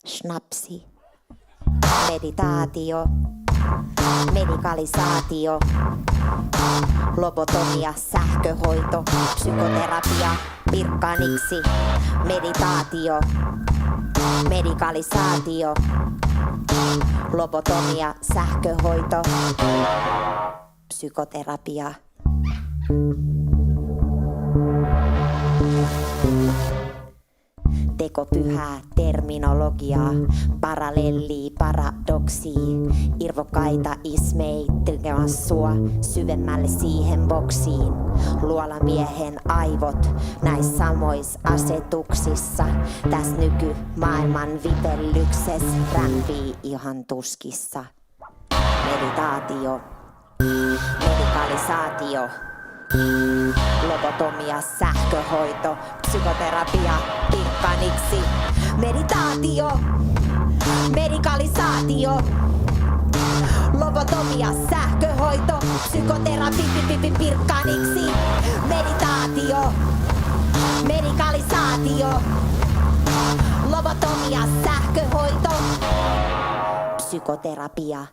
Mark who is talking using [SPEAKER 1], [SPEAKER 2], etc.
[SPEAKER 1] Schnapsi. Meditaatio. Medikalisaatio. Lobotomia, sähköhoito, psykoterapia, pirkkaniksi. Meditaatio. Medikalisaatio. Lobotomia, sähköhoito, psykoterapia. Tekopyhää terminologiaa, parallellia, paradoksia, irvokkaita ismei tekemään sua syvemmälle siihen boksiin. Luolamiehen aivot näissä samoissa asetuksissa, täs nykymaailman vipellykses rämpii ihan tuskissa. Meditaatio, medikalisaatio. Lobotomia, sähköhoito, psykoterapia, pirkkaniksi. Meditaatio, medikalisaatio. Lobotomia, sähköhoito, psykoterapia, pirkkaniksi. Meditaatio, medikalisaatio. Lobotomia, sähköhoito, psykoterapia.